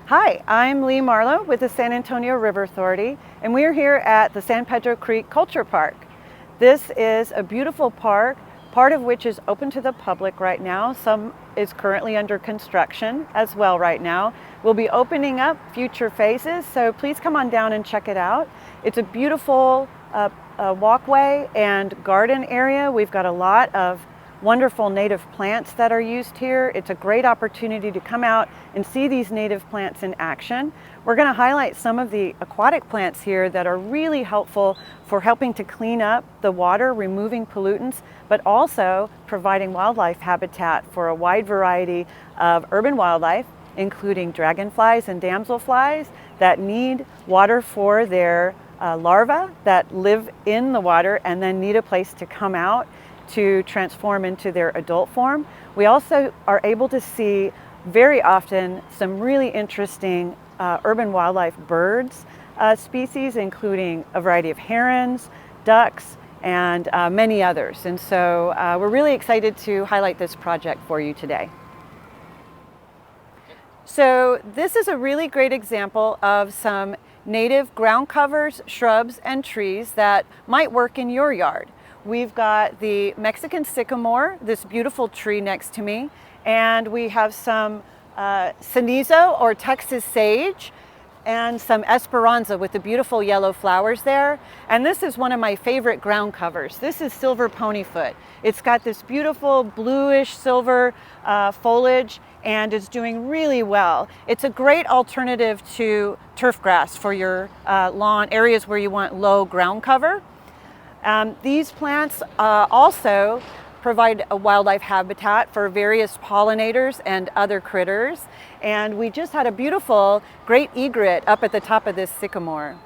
Hi, I'm Lee Marlowe with the San Antonio River Authority, and we're here at the San Pedro Creek Culture Park. This is a beautiful park, part of which is open to the public right now. Some is currently under construction as well right now. We'll be opening up future phases, so please come on down and check it out. It's a beautiful walkway and garden area. We've got a lot of wonderful native plants that are used here. It's a great opportunity to come out and see these native plants in action. We're going to highlight some of the aquatic plants here that are really helpful for helping to clean up the water, removing pollutants, but also providing wildlife habitat for a wide variety of urban wildlife, including dragonflies and damselflies that need water for their larvae that live in the water and then need a place to come out to transform into their adult form. We also are able to see very often some really interesting urban wildlife birds species, including a variety of herons, ducks, and many others. And so we're really excited to highlight this project for you today. So this is a really great example of some native ground covers, shrubs, and trees that might work in your yard. We've got the Mexican sycamore, this beautiful tree next to me, and we have some cenizo or Texas sage and some esperanza with the beautiful yellow flowers there. And this is one of my favorite ground covers. This is silver ponyfoot. It's got this beautiful bluish silver foliage and is doing really well. It's a great alternative to turf grass for your lawn, areas where you want low ground cover. These plants also provide a wildlife habitat for various pollinators and other critters. And we just had a beautiful great egret up at the top of this sycamore.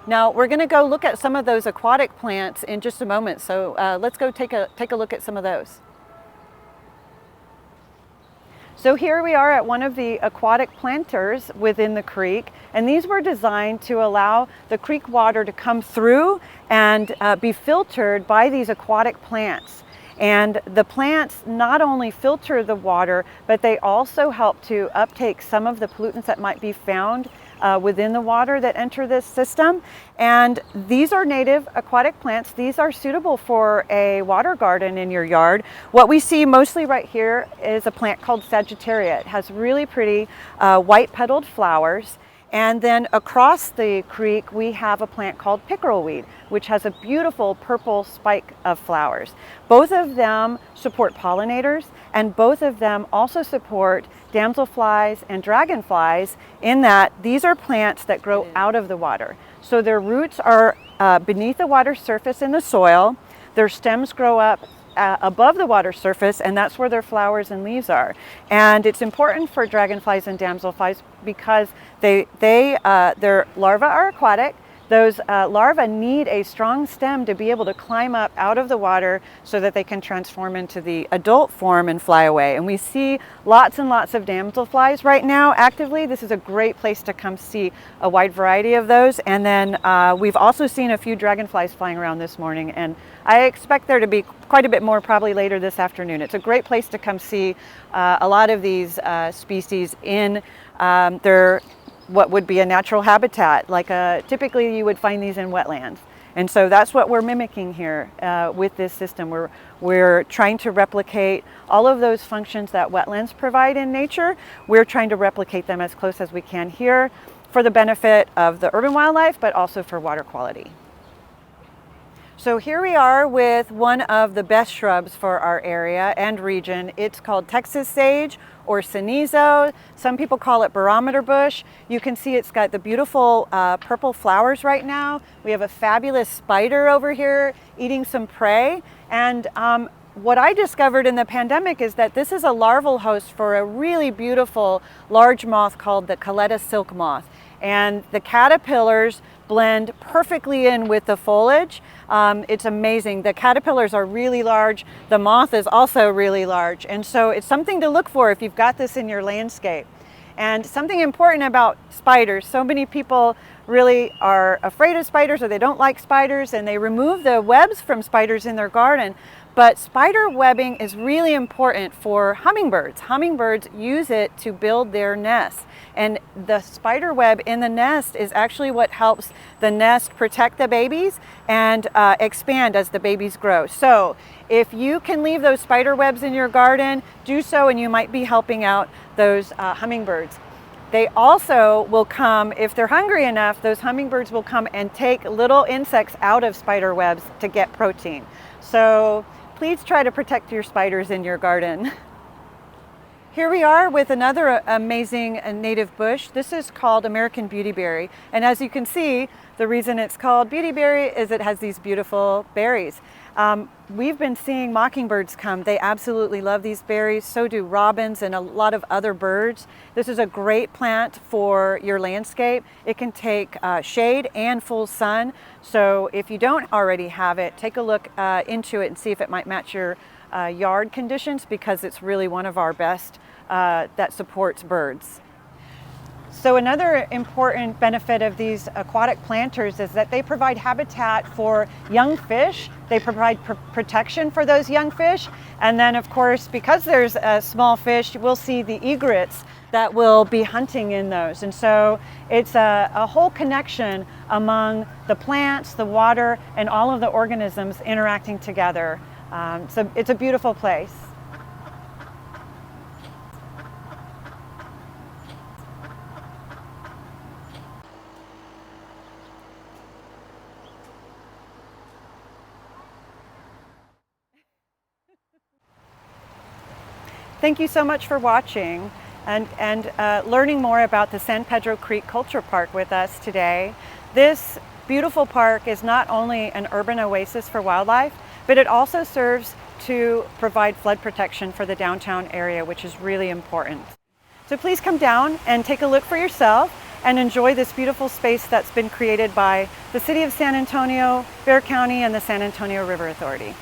Now we're going to go look at some of those aquatic plants in just a moment. So let's go take a look at some of those. So here we are at one of the aquatic planters within the creek, and these were designed to allow the creek water to come through and be filtered by these aquatic plants. And the plants not only filter the water, but they also help to uptake some of the pollutants that might be found within the water that enter this system. And these are native aquatic plants. These are suitable for a water garden in your yard. What we see mostly right here is a plant called Sagittaria. It has really pretty white petaled flowers. And then across the creek, we have a plant called pickerelweed, which has a beautiful purple spike of flowers. Both of them support pollinators, and both of them also support damselflies and dragonflies, in that these are plants that grow out of the water. So their roots are beneath the water surface in the soil. Their stems grow up above the water surface, and that's where their flowers and leaves are. And it's important for dragonflies and damselflies because their larvae are aquatic. Those larvae need a strong stem to be able to climb up out of the water so that they can transform into the adult form and fly away. And we see lots and lots of damselflies right now actively. This is a great place to come see a wide variety of those. And then we've also seen a few dragonflies flying around this morning, and I expect there to be quite a bit more probably later this afternoon. It's a great place to come see a lot of these species in their what would be a natural habitat. Like typically you would find these in wetlands. And so that's what we're mimicking here with this system. We're trying to replicate all of those functions that wetlands provide in nature. We're trying to replicate them as close as we can here for the benefit of the urban wildlife, but also for water quality. So here we are with one of the best shrubs for our area and region. It's called Texas sage or cenizo. Some people call it barometer bush. You can see it's got the beautiful purple flowers right now. We have a fabulous spider over here eating some prey. And what I discovered in the pandemic is that this is a larval host for a really beautiful large moth called the Coletta silk moth. And the caterpillars blend perfectly in with the foliage. It's amazing. The caterpillars are really large. The moth is also really large. And so it's something to look for if you've got this in your landscape. And something important about spiders, so many people really are afraid of spiders or they don't like spiders and they remove the webs from spiders in their garden. But spider webbing is really important for hummingbirds. Hummingbirds use it to build their nests. And the spider web in the nest is actually what helps the nest protect the babies and expand as the babies grow. So if you can leave those spider webs in your garden, do so, and you might be helping out those hummingbirds. They also will come, if they're hungry enough, those hummingbirds will come and take little insects out of spider webs to get protein. So please try to protect your spiders in your garden. Here we are with another amazing native bush. This is called American beautyberry. And as you can see, the reason it's called beautyberry is it has these beautiful berries. We've been seeing mockingbirds come. They absolutely love these berries. So do robins and a lot of other birds. This is a great plant for your landscape. It can take shade and full sun. So if you don't already have it, take a look into it and see if it might match your yard conditions, because it's really one of our best that supports birds. So another important benefit of these aquatic planters is that they provide habitat for young fish. They provide protection for those young fish. And then of course, because there's small fish, we'll see the egrets that will be hunting in those. And so it's a whole connection among the plants, the water, and all of the organisms interacting together. So it's a beautiful place. Thank you so much for watching and learning more about the San Pedro Creek Culture Park with us today. This beautiful park is not only an urban oasis for wildlife, but it also serves to provide flood protection for the downtown area, which is really important. So please come down and take a look for yourself and enjoy this beautiful space that's been created by the City of San Antonio, Bexar County, and the San Antonio River Authority.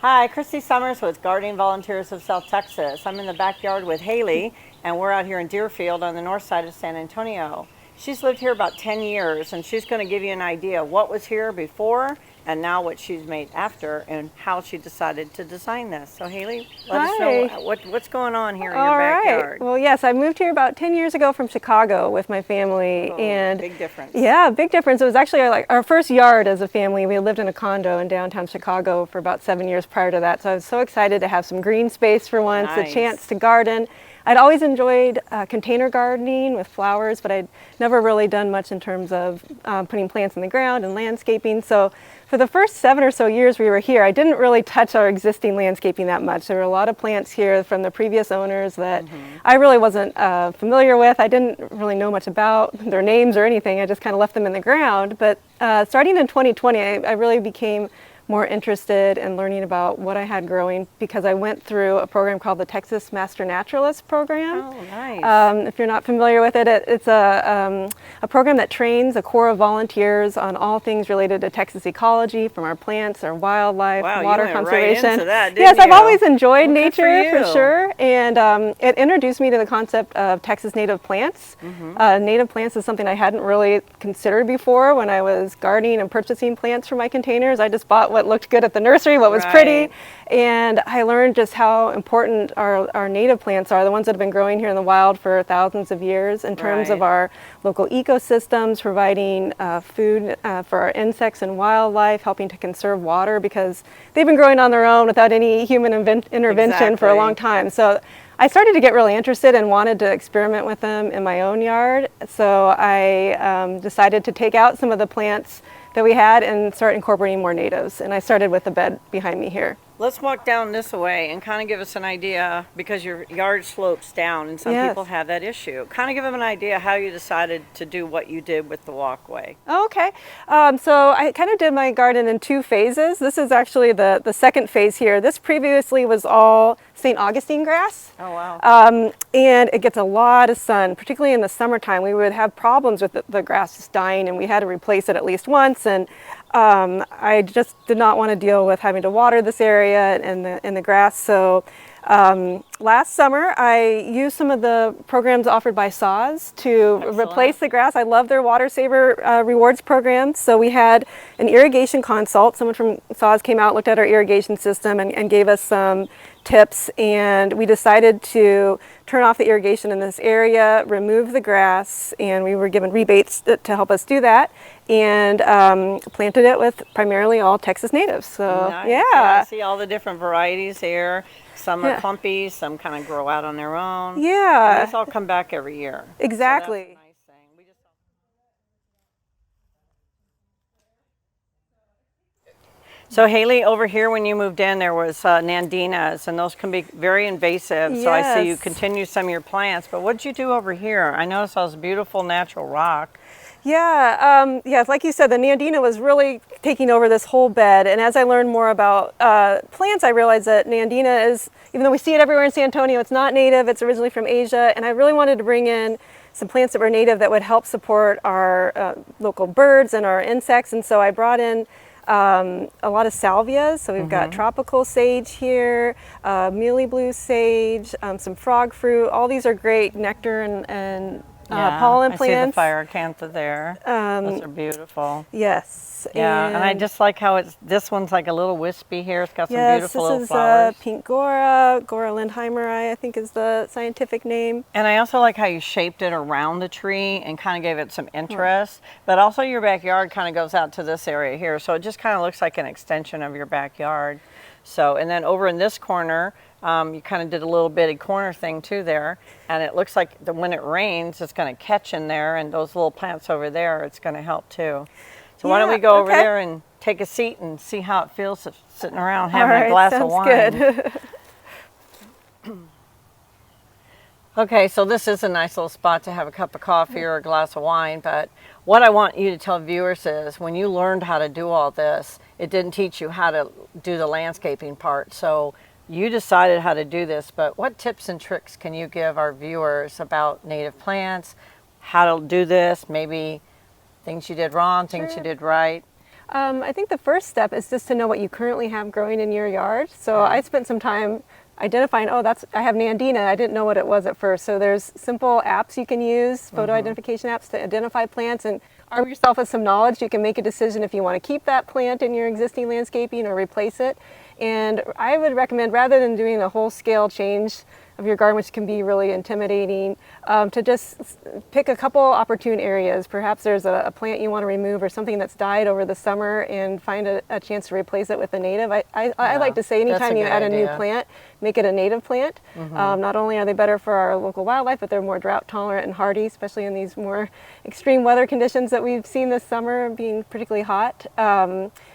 Hi, Christy Summers with Gardening Volunteers of South Texas. I'm in the backyard with Haeley, and we're out here in Deerfield on the north side of San Antonio. She's lived here about 10 years, and she's going to give you an idea of what was here before and now what she's made after and how she decided to design this. So Haeley, let us know what's going on here in your backyard. Well, yes, I moved here about 10 years ago from Chicago with my family. And big difference. Yeah, big difference. It was actually our first yard as a family. We lived in a condo in downtown Chicago for about 7 years prior to that. So I was so excited to have some green space for once, Nice. a chance to garden. I'd always enjoyed container gardening with flowers, but I'd never really done much in terms of putting plants in the ground and landscaping. So for the first 7 or so years we were here, I didn't really touch our existing landscaping that much. There were a lot of plants here from the previous owners that I really wasn't familiar with. I didn't really know much about their names or anything. I just kind of left them in the ground. But starting in 2020, I really became more interested in learning about what I had growing because I went through a program called the Texas Master Naturalist Program. Oh, nice. If you're not familiar with it, it's a program that trains a corps of volunteers on all things related to Texas ecology, from our plants, our wildlife, Wow, water you went conservation. right into that, didn't yes, I've you? always enjoyed Well, good nature for you. for sure, and it introduced me to the concept of Texas native plants. Native plants is something I hadn't really considered before when I was gardening and purchasing plants for my containers. I just bought what looked good at the nursery, what was pretty, Right. and I learned just how important our native plants are, the ones that have been growing here in the wild for thousands of years in terms of Right. our local ecosystems, providing food for our insects and wildlife, helping to conserve water because they've been growing on their own without any human intervention for a Exactly. long time. So I started to get really interested and wanted to experiment with them in my own yard. So I decided to take out some of the plants that we had and start incorporating more natives. And I started with the bed behind me here. Let's walk down this way and kind of give us an idea, because your yard slopes down and some Yes. people have that issue. Kind of give them an idea how you decided to do what you did with the walkway. Oh, okay. So I kind of did my garden in two phases. This is actually the second phase here. This previously was all St. Augustine grass. Oh, wow. And it gets a lot of sun, particularly in the summertime. We would have problems with the grass just dying, and we had to replace it at least once. And I just did not want to deal with having to water this area and the grass. So last summer, I used some of the programs offered by SAWS to Excellent. replace the grass. I love their Water Saver rewards program. So we had an irrigation consult. Someone from SAWS came out, looked at our irrigation system, and gave us some tips. And we decided to turn off the irrigation in this area, remove the grass, and we were given rebates to help us do that. And planted it with primarily all Texas natives. So Nice. yeah. I see all the different varieties here. Some are Yeah. clumpy, some kind of grow out on their own. Yeah. And these all come back every year. So Exactly. that's a nice thing. So Haeley, over here when you moved in, there was nandinas, and those can be very invasive. So I see you Yes. continue some of your plants, but what did you do over here? I noticed all this beautiful natural rock. Yeah, yes, like you said, the Nandina was really taking over this whole bed. And as I learned more about plants, I realized that Nandina is, even though we see it everywhere in San Antonio, it's not native, it's originally from Asia. And I really wanted to bring in some plants that were native that would help support our local birds and our insects. And so I brought in a lot of salvias. So we've got tropical sage here, mealy blue sage, some frog fruit. All these are great nectar and pollen I plants. see the fire acantha there. Those are beautiful. Yes. Yeah, and I just like how this one's like a little wispy here. It's got some yes, beautiful little this is flowers. pink Gora lindheimeri, I think is the scientific name. And I also like how you shaped it around the tree and kind of gave it some interest. But also your backyard kind of goes out to this area here. So it just kind of looks like an extension of your backyard. So, and then over in this corner, you kind of did a little bitty corner thing too there. And it looks like when it rains, it's going to catch in there. And those little plants over there, it's going to help too. So why don't we go over there and take a seat and see how it feels sitting around having a glass of wine. Good. Okay, so this is a nice little spot to have a cup of coffee or a glass of wine, but what I want you to tell viewers is when you learned how to do all this, it didn't teach you how to do the landscaping part. So you decided how to do this, but what tips and tricks can you give our viewers about native plants, how to do this, maybe things you did wrong, things you did right? I think the first step is just to know what you currently have growing in your yard. So I spent some time identifying, I have Nandina, I didn't know what it was at first. So there's simple apps you can use, photo identification apps to identify plants and arm yourself with some knowledge. You can make a decision if you want to keep that plant in your existing landscaping or replace it. And I would recommend, rather than doing a whole scale change of your garden, which can be really intimidating, to just pick a couple opportune areas. Perhaps there's a plant you want to remove or something that's died over the summer and find a chance to replace it with a native. I like to say anytime you add a new plant, make it a native plant. Not only are they better for our local wildlife, but they're more drought tolerant and hardy, especially in these more extreme weather conditions that we've seen this summer being particularly hot.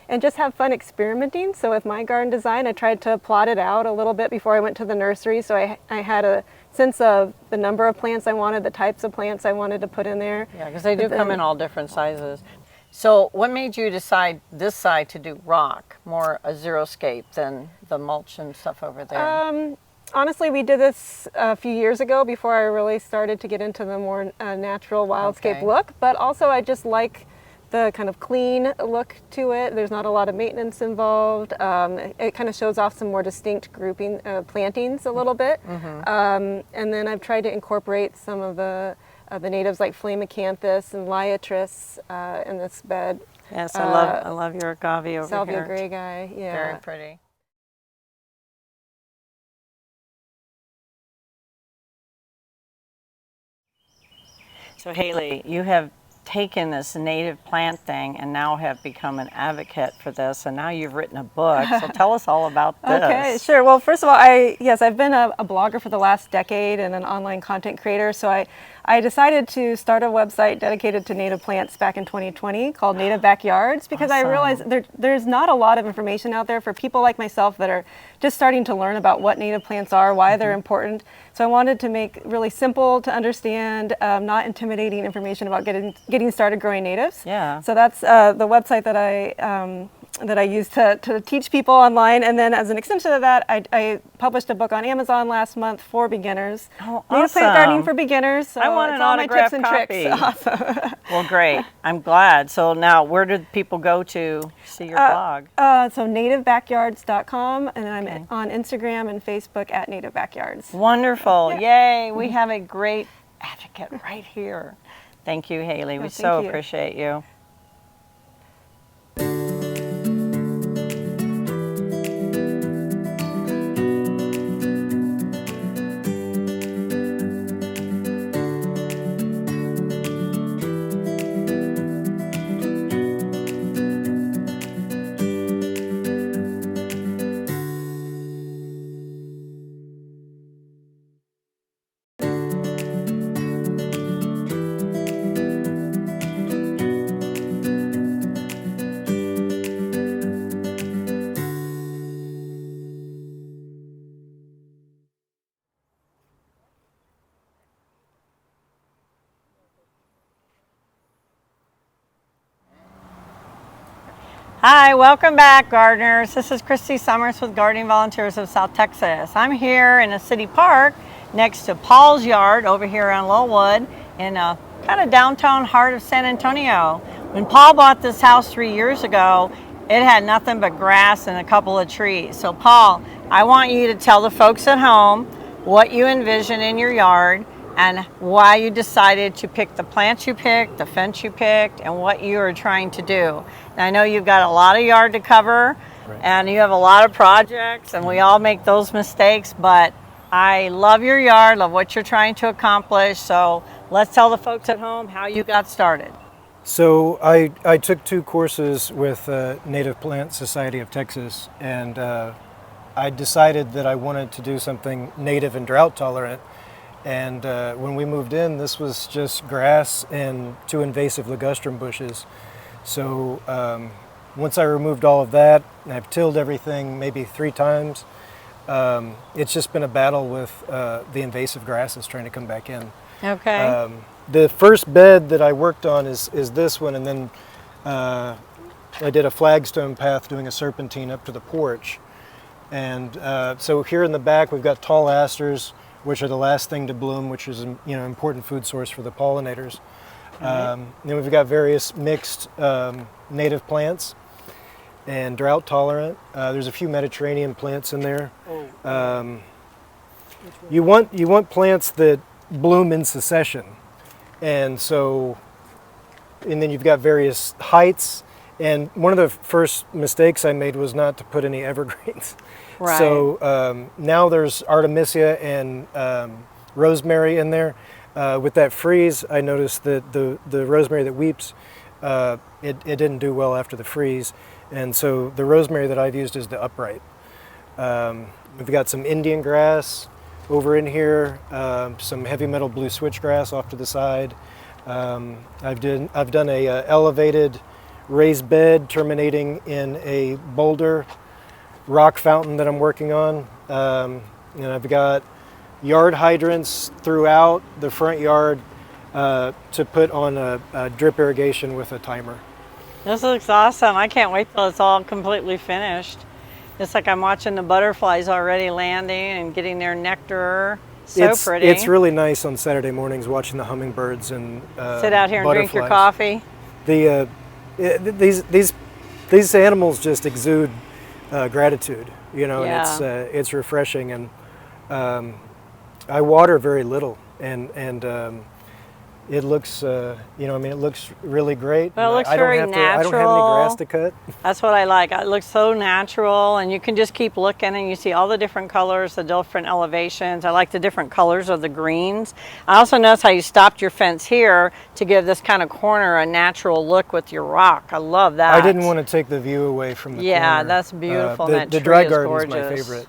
And just have fun experimenting. So with my garden design, I tried to plot it out a little bit before I went to the nursery. So I had a sense of the number of plants I wanted, the types of plants I wanted to put in there. Yeah, because they do come in all different sizes. So what made you decide this side to do rock, more a xeriscape than the mulch and stuff over there? Honestly, we did this a few years ago before I really started to get into the more natural wildscape look, but also I just like the kind of clean look to it. There's not a lot of maintenance involved. It kind of shows off some more distinct grouping plantings a little bit. And then I've tried to incorporate some of the natives like Flamacanthus and Liatris in this bed. Yes, I love your agave over Salvia here. gray guy, yeah. Very pretty. So Haeley, you have taken this native plant thing and now have become an advocate for this, and now you've written a book. So tell us all about this. Okay, sure. Well, first of all, I've been a blogger for the last decade and an online content creator. So I decided to start a website dedicated to native plants back in 2020 called Native Backyards, because I realized there's not a lot of information out there for people like myself that are just starting to learn about what native plants are, why they're important. So I wanted to make really simple to understand, not intimidating information about getting started growing natives. Yeah. So that's the website that I use to teach people online. And then as an extension of that, I published a book on Amazon last month for beginners. Oh, Native awesome. plant gardening for beginners. So I want an it's all my autographed tips and copy. tricks. Awesome. Well, great. I'm glad. So now, where do people go to see your blog? So nativebackyards.com, and I'm on Instagram and Facebook at Native Backyards. Wonderful. Yay. We have a great advocate right here. Thank you, Haeley. We so appreciate you. Hi, welcome back, gardeners. This is Christy Summers with Gardening Volunteers of South Texas. I'm here in a city park next to Paul's yard over here on Lowwood in a kind of downtown heart of San Antonio. When Paul bought this house 3 years ago, it had nothing but grass and a couple of trees. So Paul, I want you to tell the folks at home what you envision in your yard and why you decided to pick the plants you picked, the fence you picked, and what you are trying to do. And I know you've got a lot of yard to cover, and you have a lot of projects, and we all make those mistakes, but I love your yard, love what you're trying to accomplish. So let's tell the folks at home how you got started. So I took 2 courses with Native Plant Society of Texas, and I decided that I wanted to do something native and drought tolerant. And when we moved in, this was just grass and 2 invasive ligustrum bushes. So once I removed all of that, and I've tilled everything maybe 3 times, it's just been a battle with the invasive grasses trying to come back in. Okay. The first bed that I worked on is this one, and then I did a flagstone path doing a serpentine up to the porch. And so here in the back we've got tall asters, which are the last thing to bloom, which is important food source for the pollinators. Then we've got various mixed native plants and drought tolerant. There's a few Mediterranean plants in there. You want plants that bloom in succession, and then you've got various heights. And one of the first mistakes I made was not to put any evergreens. Right. So now there's Artemisia and rosemary in there. With that freeze, I noticed that the rosemary that weeps, it didn't do well after the freeze. And so the rosemary that I've used is the upright. We've got some Indian grass over in here, some heavy metal blue switchgrass off to the side. I've done a elevated raised bed terminating in a boulder rock fountain that I'm working on. And I've got yard hydrants throughout the front yard to put on a drip irrigation with a timer. This looks awesome. I can't wait till it's all completely finished. It's like I'm watching the butterflies already landing and getting their nectar. So pretty. It's really nice on Saturday mornings watching the hummingbirds and sit out here and drink your coffee. These animals just exude gratitude, you know, Yeah. and it's refreshing. And I water very little, and it looks, you know, I mean, it looks really great. Well, it looks I don't very have to, I don't have any natural. grass to cut. That's what I like. It looks so natural, and you can just keep looking and you see all the different colors, the different elevations. I like the different colors of the greens. I also notice how you stopped your fence here to give this kind of corner a natural look with your rock. I love that. I didn't want to take the view away from the Yeah, corner. that's beautiful. The That the tree dry is garden gorgeous. is my favorite.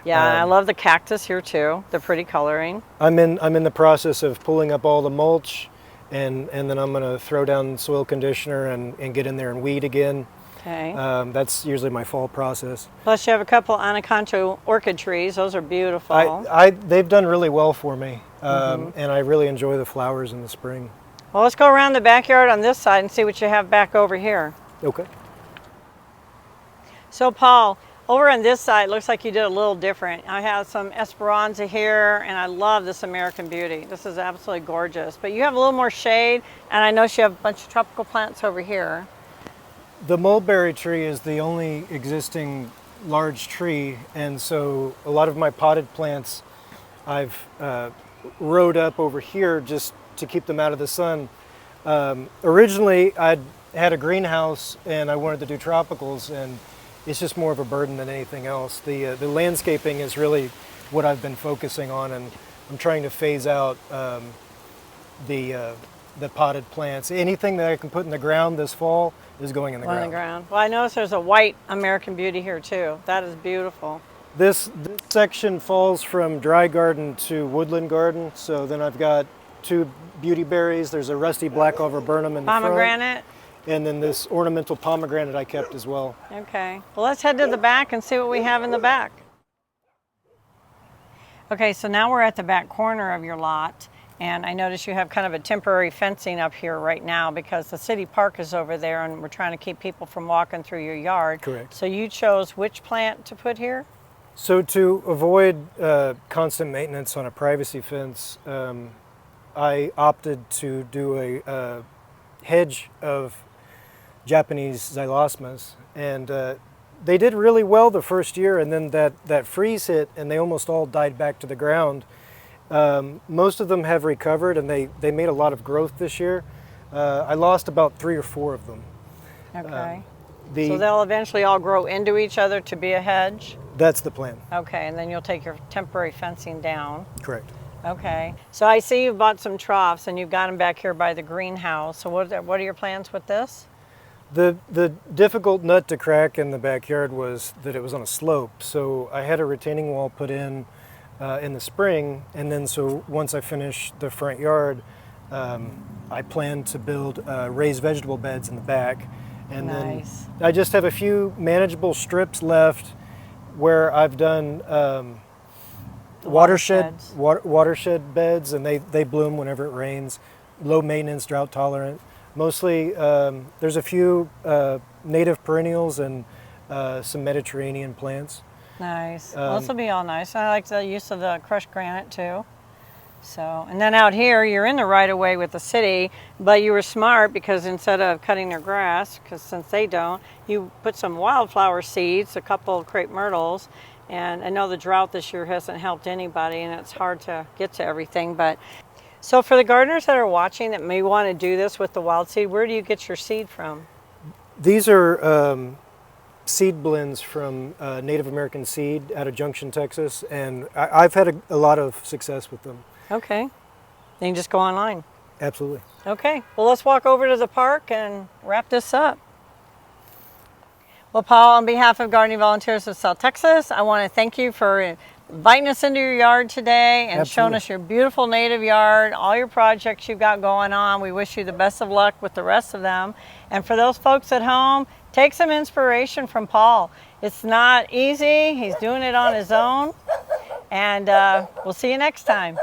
Yeah, and I love the cactus here too. The pretty coloring. I'm in the process of pulling up all the mulch, and then I'm going to throw down soil conditioner and get in there and weed again. Okay. That's usually my fall process. Plus, you have a couple anaconcho orchid trees. Those are beautiful. They've done really well for me, and I really enjoy the flowers in the spring. Well, let's go around the backyard on this side and see what you have back over here. Okay. So, Paul, over on this side, it looks like you did a little different. I have some Esperanza here, and I love this American Beauty. This is absolutely gorgeous. But you have a little more shade, and I notice you have a bunch of tropical plants over here. The mulberry tree is the only existing large tree, and so a lot of my potted plants I've rode up over here just to keep them out of the sun. Originally, I'd had a greenhouse and I wanted to do tropicals, and it's just more of a burden than anything else. The landscaping is really what I've been focusing on, and I'm trying to phase out the potted plants. Anything that I can put in the ground this fall is going in the ground. Well, I notice there's a white American Beauty here too. That is beautiful. This section falls from dry garden to woodland garden. So then I've got 2 beauty berries. There's a rusty black viburnum in the front. Pomegranate. And then this ornamental pomegranate I kept as well. Okay. Well, let's head to the back and see what we have in the back. Okay, so now we're at the back corner of your lot. And I notice you have kind of a temporary fencing up here right now because the city park is over there and we're trying to keep people from walking through your yard. Correct. So you chose which plant to put here? So to avoid constant maintenance on a privacy fence, I opted to do a hedge of Japanese xylosmas, and they did really well the first year, and then that freeze hit and they almost all died back to the ground. Most of them have recovered, and they made a lot of growth this year. I lost about 3 or 4 of them. Okay. So they'll eventually all grow into each other to be a hedge? That's the plan. Okay, and then you'll take your temporary fencing down. Correct. Okay. So I see you've bought some troughs and you've got them back here by the greenhouse. So what are your plans with this? The difficult nut to crack in the backyard was that it was on a slope. So I had a retaining wall put in the spring, and then so once I finish the front yard, I plan to build raised vegetable beds in the back. And Nice. then I just have a few manageable strips left where I've done watershed beds, and they bloom whenever it rains. Low maintenance, drought tolerant. Mostly, there's a few native perennials and some Mediterranean plants. Nice. Well, this will be all nice. I like the use of the crushed granite too. So, and then out here, you're in the right of way with the city, but you were smart because instead of cutting their grass, because since they don't, you put some wildflower seeds, a couple of crepe myrtles, and I know the drought this year hasn't helped anybody, and it's hard to get to everything. But so for the gardeners that are watching that may want to do this with the wild seed, where do you get your seed from? These are seed blends from Native American Seed out of Junction, Texas, and I've had a lot of success with them. Okay. Then you just go online. Absolutely. Okay. Well, let's walk over to the park and wrap this up. Well, Paul, on behalf of Gardening Volunteers of South Texas, I want to thank you for inviting us into your yard today and showing us your beautiful native yard, all your projects you've got going on. We wish you the best of luck with the rest of them. And for those folks at home, take some inspiration from Paul. It's not easy. He's doing it on his own. And we'll see you next time.